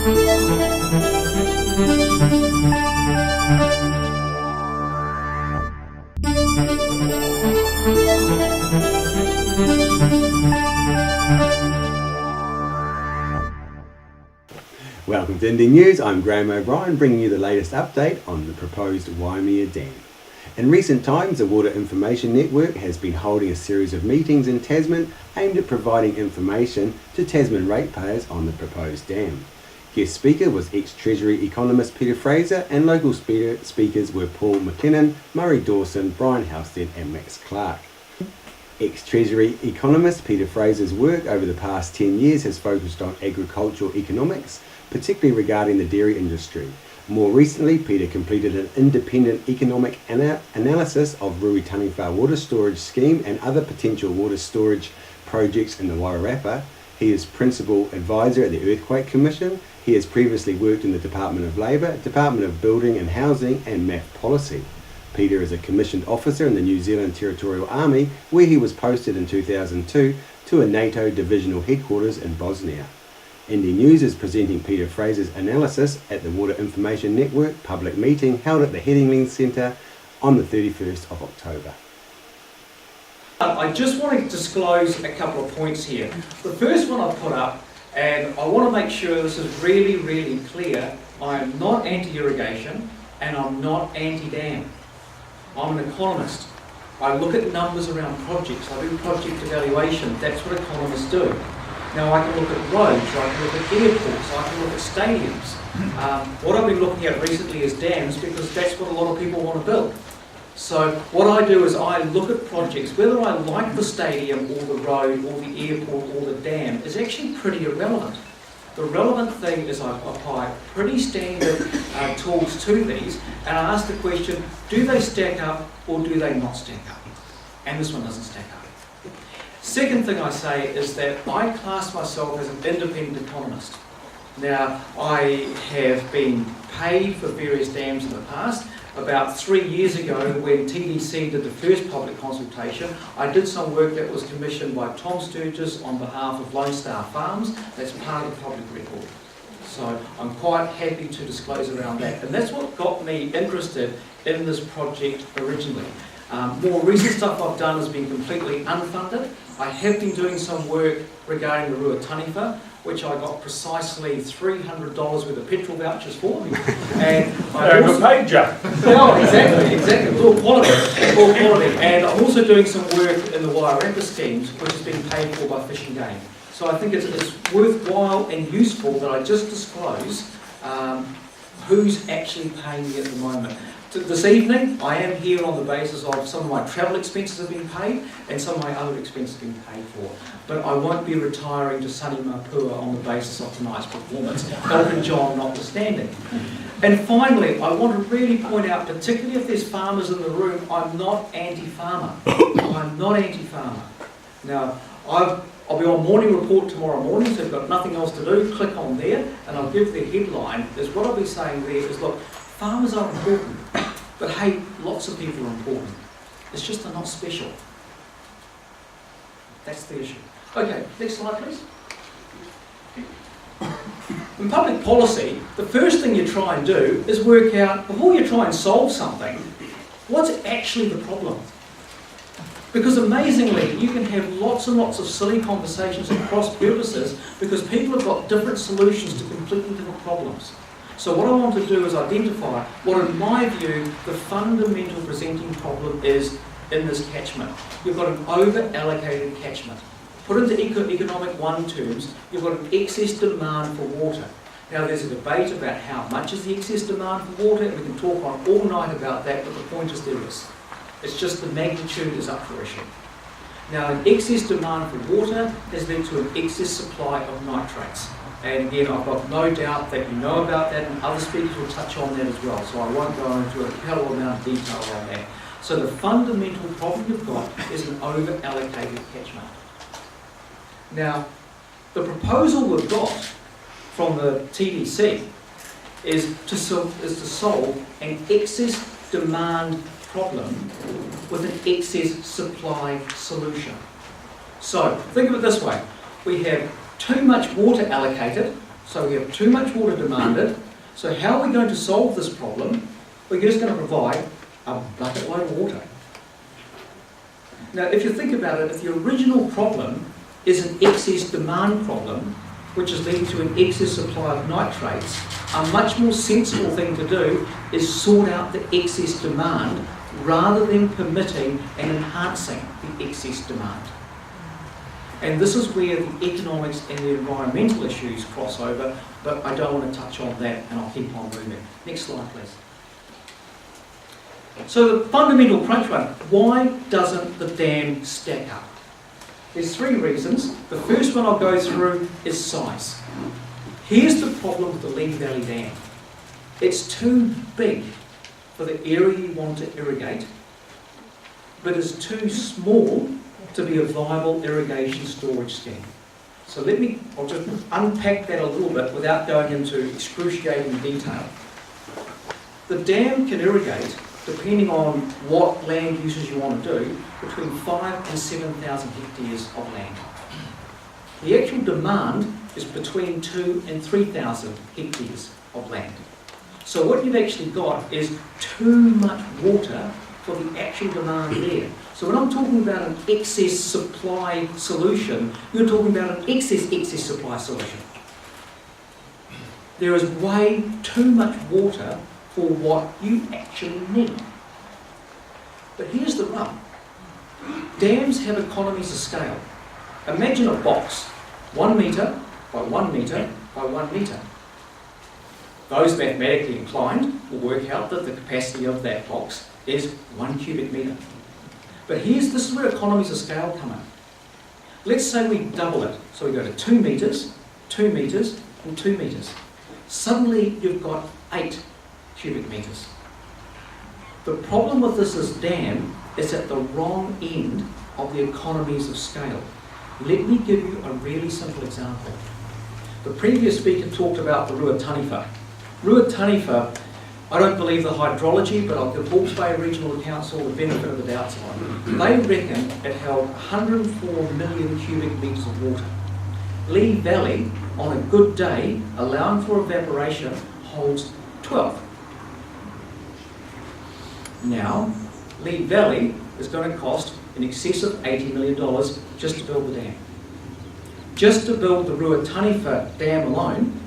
Welcome to INDE News. I'm Graham O'Brien, bringing you the latest update on the proposed Waimea Dam. In recent times, the Water Information Network has been holding a series of meetings in Tasman aimed at providing information to Tasman ratepayers on the proposed dam. Guest speaker was ex-Treasury economist Peter Fraser, and local speakers were Paul McKinnon, Murray Dawson, Brian Halstead and Max Clark. Ex-Treasury economist Peter Fraser's work over the past 10 years has focused on agricultural economics, particularly regarding the dairy industry. More recently, Peter completed an independent economic analysis of Ruataniwha water storage scheme and other potential water storage projects in the Wairarapa. He is Principal Advisor at the Earthquake Commission. He has previously worked in the Department of Labour, Department of Building and Housing and MAF Policy. Peter is a commissioned officer in the New Zealand Territorial Army, where he was posted in 2002 to a NATO divisional headquarters in Bosnia. INDE News is presenting Peter Fraser's analysis at the Water Information Network public meeting held at the Headingley Centre on the 31st of October. I just want to disclose a couple of points here. The first one I've put up, and I want to make sure this is really, really clear. I am not anti-irrigation and I'm not anti-dam. I'm an economist. I look at numbers around projects. I do project evaluation. That's what economists do. Now I can look at roads, I can look at airports, I can look at stadiums. What I've been looking at recently is dams, because that's what a lot of people want to build. So what I do is I look at projects, whether I like the stadium or the road or the airport or the dam is actually pretty irrelevant. The relevant thing is I apply pretty standard tools to these, and I ask the question, do they stack up or do they not stack up? And this one doesn't stack up. Second thing I say is that I class myself as an independent economist. Now, I have been paid for various dams in the past. About 3 years ago, when TDC did the first public consultation, I did some work that was commissioned by Tom Sturgis on behalf of Lone Star Farms. That's part of the public record. So I'm quite happy to disclose around that. And that's what got me interested in this project originally. More recent stuff I've done has been completely unfunded. I have been doing some work regarding the Ruataniwha, which I got precisely $300 worth of petrol vouchers for. And I also paid you. No, exactly. All quality. And I'm also doing some work in the Wairarapa schemes, which is being paid for by Fish and Game. So I think it's worthwhile and useful that I just disclose who's actually paying me at the moment. This evening, I am here on the basis of some of my travel expenses have been paid and some of my other expenses have been paid for. But I won't be retiring to sunny Mapua on the basis of tonight's performance, Elton John notwithstanding. And finally, I want to really point out, particularly if there's farmers in the room, I'm not anti-farmer. I'm not anti-farmer. Now, I'll be on Morning Report tomorrow morning, so if you've got nothing else to do, click on there, and I'll give the headline. What I'll be saying there is, look, farmers are important, but hey, lots of people are important. It's just they're not special. That's the issue. Okay, next slide please. In public policy, the first thing you try and do is work out, before you try and solve something, what's actually the problem? Because amazingly, you can have lots and lots of silly conversations at cross purposes because people have got different solutions to completely different problems. So what I want to do is identify what, in my view, the fundamental presenting problem is in this catchment. You've got an over-allocated catchment. Put into economic one terms, you've got an excess demand for water. Now there's a debate about how much is the excess demand for water, and we can talk on all night about that, but the point is there is. It's just the magnitude is up for issue. Now an excess demand for water has led to an excess supply of nitrates. And again, I've got no doubt that you know about that, and other speakers will touch on that as well, so I won't go into a hell of amount of detail on that. So the fundamental problem you've got is an over-allocated catchment. Now, the proposal we've got from the TDC is to solve an excess demand problem with an excess supply solution. So, think of it this way. We have too much water allocated So we have too much water demanded. So how are we going to solve this problem? We're just going to provide a bucket load of water. Now, if you think about it, if the original problem is an excess demand problem, which is leading to an excess supply of nitrates, a much more sensible thing to do is sort out the excess demand rather than permitting and enhancing the excess demand. And this is where the economics and the environmental issues cross over, but I don't want to touch on that, and I'll keep on moving. Next slide, please. So the fundamental crunch run, why doesn't the dam stack up? There's three reasons. The first one I'll go through is size. Here's the problem with the Lee Valley Dam. It's too big for the area you want to irrigate, but it's too small to be a viable irrigation storage scheme. So I'll just unpack that a little bit without going into excruciating detail. The dam can irrigate, depending on what land uses you want to do, between 5,000 and 7,000 hectares of land. The actual demand is between 2,000 and 3,000 hectares of land. So what you've actually got is too much water for the actual demand there. So when I'm talking about an excess supply solution, you're talking about an excess supply solution. There is way too much water for what you actually need. But here's the rub. Dams have economies of scale. Imagine a box, 1 metre by 1 metre by 1 metre. Those mathematically inclined will work out that the capacity of that box is 1 cubic metre. But this is where economies of scale come in. Let's say we double it. So we go to 2 metres, 2 metres, and 2 metres. Suddenly you've got 8 cubic metres. The problem with this dam is at the wrong end of the economies of scale. Let me give you a really simple example. The previous speaker talked about the Ruataniwha. Ruataniwha, I don't believe the hydrology, but I'll give Hawke's Bay Regional Council the benefit of the doubt on. They reckon it held 104 million cubic metres of water. Lee Valley, on a good day, allowing for evaporation, holds 12. Now, Lee Valley is going to cost in excess of $80 million just to build the dam. Just to build the Ruataniwha Dam alone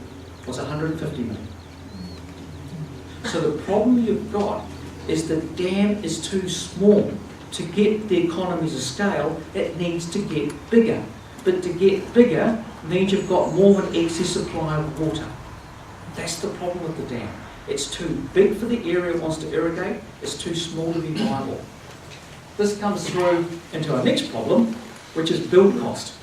was $150 million. So the problem you've got is the dam is too small. To get the economies of scale, it needs to get bigger. But to get bigger means you've got more of an excess supply of water. That's the problem with the dam. It's too big for the area it wants to irrigate, it's too small to be viable. This comes through into our next problem, which is build cost.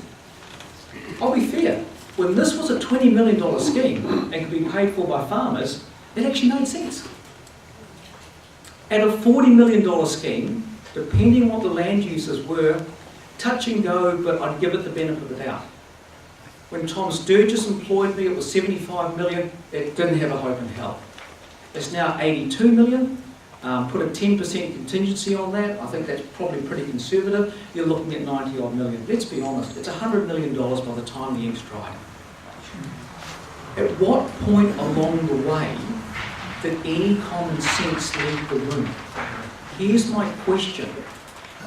I'll be fair, when this was a $20 million scheme and could be paid for by farmers, it actually made sense. At a $40 million scheme, depending on what the land uses were, touch and go, but I'd give it the benefit of the doubt. When Tom Sturgis employed me, it was $75 million, it didn't have a hope in hell. It's now $82 million. Put a 10% contingency on that. I think that's probably pretty conservative. You're looking at 90 odd million. Let's be honest, it's $100 million by the time the ink's dried. At what point along the way did any common sense leave the room? Here's my question.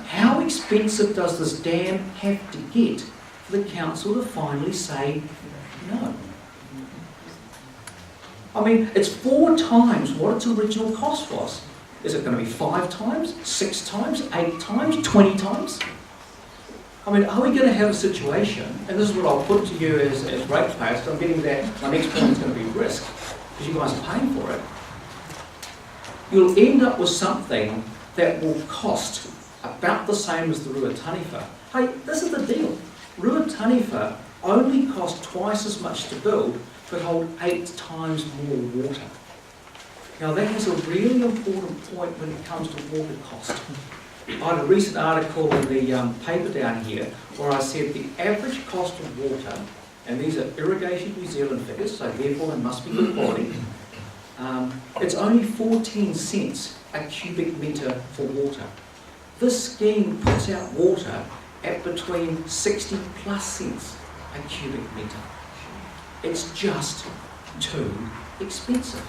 How expensive does this dam have to get for the council to finally say no? I mean, it's 4 times what its original cost was. Is it going to be 5 times, 6 times, 8 times, 20 times? I mean, are we going to have a situation, and this is what I'll put to you as ratepayers, so I'm getting that my next point is going to be risk, because you guys are paying for it. You'll end up with something that will cost about the same as the Ruataniwha. Hey, this is the deal. Ruataniwha only cost twice as much to build, but hold 8 times more water. Now that has a really important point when it comes to water cost. I had a recent article in the paper down here where I said the average cost of water, and these are Irrigation New Zealand figures, so therefore they must be good quality, it's only 14 cents a cubic metre for water. This scheme puts out water at between 60 plus cents a cubic metre. It's just too expensive.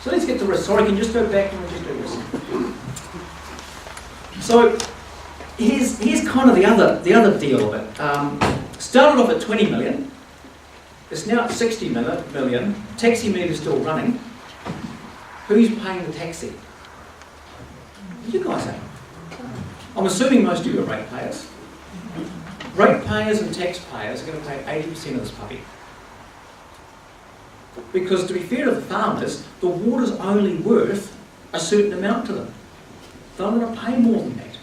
So let's get to risk. Sorry, can you just go back and just do this? So here's kind of the other deal of it. Started off at 20 million. It's now at 60 million. Taxi meter's still running. Who's paying the taxi? You guys are. I'm assuming most of you are ratepayers. Ratepayers and taxpayers are going to pay 80% of this puppy. Because to be fair to the farmers, the water's only worth a certain amount to them. They're not going to pay more than that.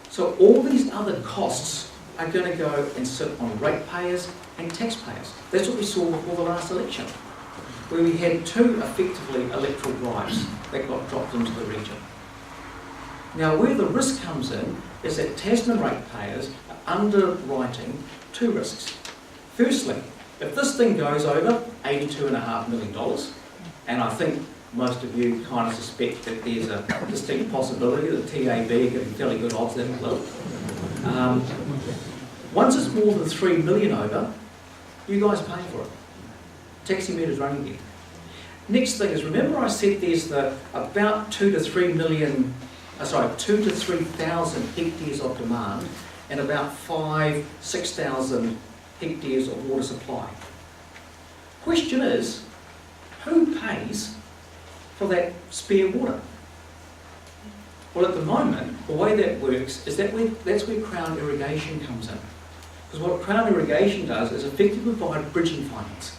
So all these other costs are going to go and sit on ratepayers and taxpayers. That's what we saw before the last election, where we had two effectively electoral bribes that got dropped into the region. Now where the risk comes in is that Tasman ratepayers are underwriting two risks. Firstly, if this thing goes over $82.5 million, and I think most of you kind of suspect that there's a distinct possibility that TAB are getting fairly good odds that it will. Once it's more than 3 million over, you guys pay for it. Taxi meter's running again. Next thing is, remember I said there's about 2 to 3,000 hectares of demand and about 6,000 hectares of water supply. Question is, who pays for that spare water? Well, at the moment, the way that works is that's where Crown Irrigation comes in. Because what Crown Irrigation does is effectively provide bridging finance.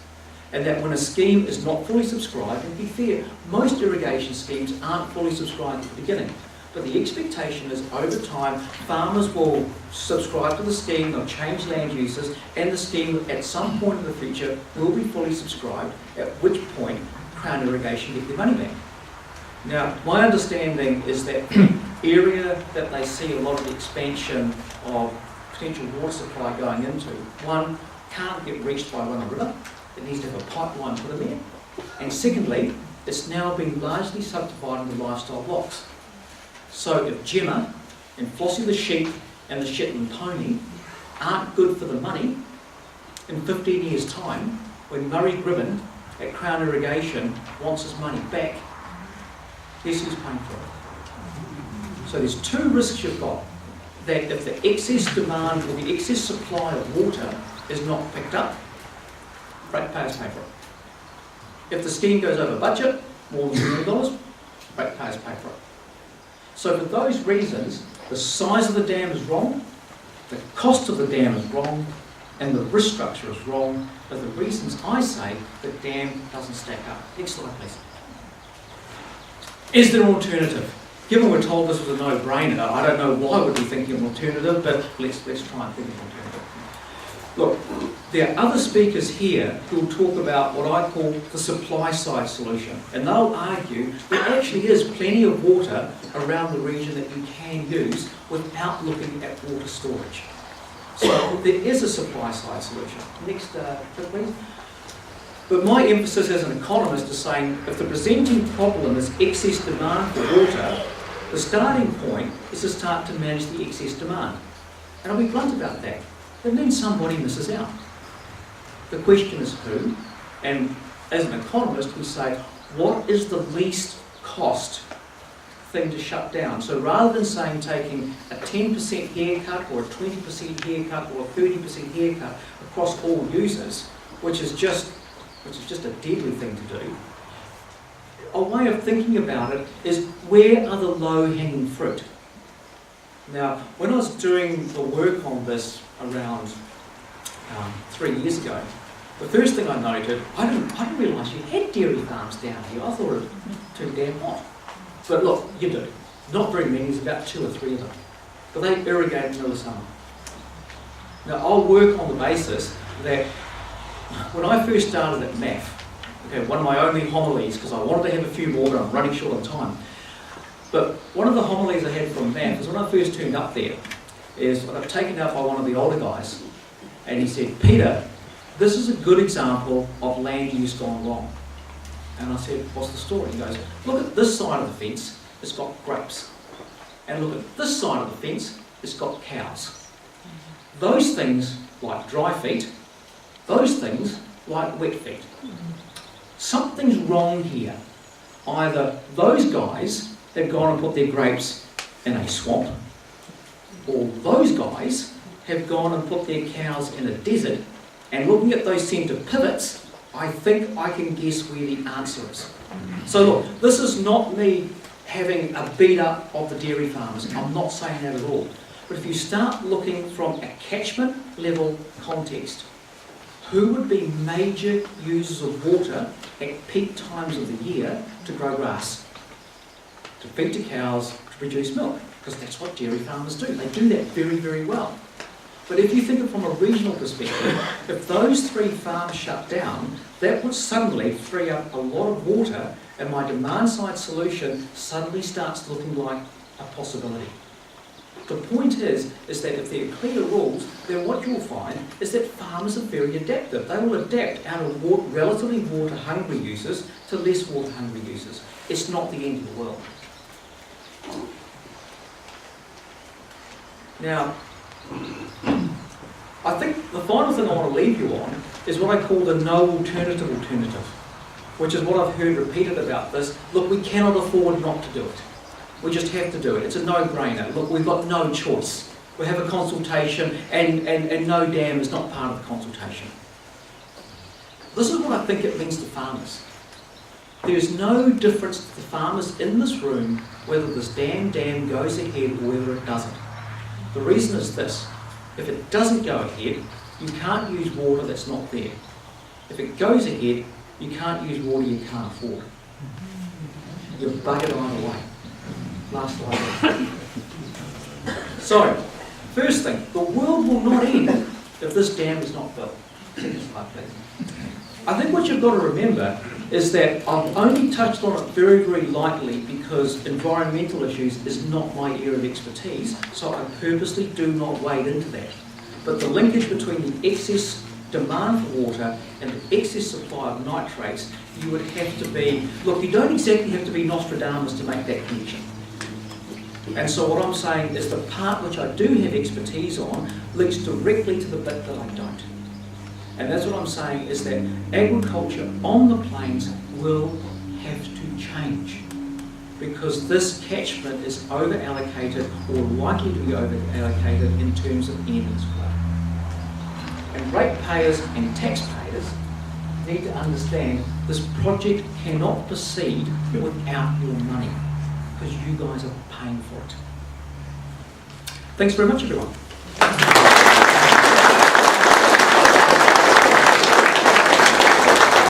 And that when a scheme is not fully subscribed, and to be fair, most irrigation schemes aren't fully subscribed at the beginning. But the expectation is over time, farmers will subscribe to the scheme, they'll change land uses, and the scheme at some point in the future will be fully subscribed, at which point Crown Irrigation get their money back. Now, my understanding is that the area that they see a lot of the expansion of potential water supply going into, one, can't get reached by one river, it needs to have a pipeline put in there, and secondly, it's now being largely subdivided into lifestyle blocks. So if Gemma and Flossie the sheep and the Shetland pony aren't good for the money, in 15 years' time, when Murray Gribben at Crown Irrigation wants his money back, guess who's paying for it? So there's two risks you've got. That if the excess demand or the excess supply of water is not picked up, ratepayers pay for it. If the scheme goes over budget, more than $1 million, ratepayers pay for it. So for those reasons, the size of the dam is wrong, the cost of the dam is wrong, and the risk structure is wrong, for the reasons I say the dam doesn't stack up. Next slide, please. Is there an alternative? Given we're told this was a no-brainer, I don't know why we'd be thinking of an alternative, but let's try and think of an alternative. Look, there are other speakers here who will talk about what I call the supply side solution, and they'll argue there actually is plenty of water around the region that you can use without looking at water storage. So there is a supply side solution. Next clip, please. But my emphasis as an economist is saying if the presenting problem is excess demand for water, the starting point is to start to manage the excess demand. And I'll be blunt about that. It means somebody misses out. The question is who? And as an economist, we say, what is the least cost thing to shut down? So rather than saying taking a 10% haircut or a 20% haircut or a 30% haircut across all users, which is just a deadly thing to do, a way of thinking about it is where are the low-hanging fruit? Now, when I was doing the work on this around 3 years ago, the first thing I noted, I didn't realise you had dairy farms down here. I thought it was too damn hot. But look, you do. Not very many, there's about 2 or 3 of them. But they irrigate in the middle of summer. Now, I'll work on the basis that when I first started at MAF, okay, one of my only homilies, because I wanted to have a few more, but I'm running short on time. But one of the homilies I had from MAF is when I first turned up there, is I got taken out by one of the older guys, and he said, Peter, this is a good example of land use gone wrong. And I said, what's the story? He goes, look at this side of the fence, it's got grapes. And look at this side of the fence, it's got cows. Those things, like dry feet, those things like wet feet. Something's wrong here. Either those guys have gone and put their grapes in a swamp, or those guys have gone and put their cows in a desert, and looking at those centre pivots, I think I can guess where the answer is. So look, this is not me having a beat up of the dairy farmers. I'm not saying that at all. But if you start looking from a catchment level context, who would be major users of water at peak times of the year to grow grass, to feed to cows, to produce milk? Because that's what dairy farmers do. They do that very, very well. But if you think of it from a regional perspective, if those 3 farms shut down, that would suddenly free up a lot of water, and my demand side solution suddenly starts looking like a possibility. The point is that if there are clear rules, then what you'll find is that farmers are very adaptive. They will adapt out of relatively water-hungry users to less water-hungry users. It's not the end of the world. Now, I think the final thing I want to leave you on is what I call the no alternative, which is what I've heard repeated about this. Look, we cannot afford not to do it. We just have to do it. It's a no-brainer. Look, we've got no choice. We have a consultation, and no dam is not part of the consultation. This is what I think it means to farmers. There's no difference to the farmers in this room whether this dam goes ahead or whether it doesn't. The reason is this. If it doesn't go ahead, you can't use water that's not there. If it goes ahead, you can't use water you can't afford. You're buggered either way. Last slide. So, first thing, the world will not end if this dam is not built. Second slide, please. I think what you've got to remember is that I've only touched on it very, very lightly because environmental issues is not my area of expertise, so I purposely do not wade into that. But the linkage between the excess demand for water and the excess supply of nitrates, you would have to be, look, you don't exactly have to be Nostradamus to make that connection. And so what I'm saying is the part which I do have expertise on links directly to the bit that I don't. And that's what I'm saying is that agriculture on the plains will have to change because this catchment is over-allocated or likely to be over-allocated in terms of earnings flow. And ratepayers and taxpayers need to understand this project cannot proceed without your money because you guys are paying for it. Thanks very much, everyone.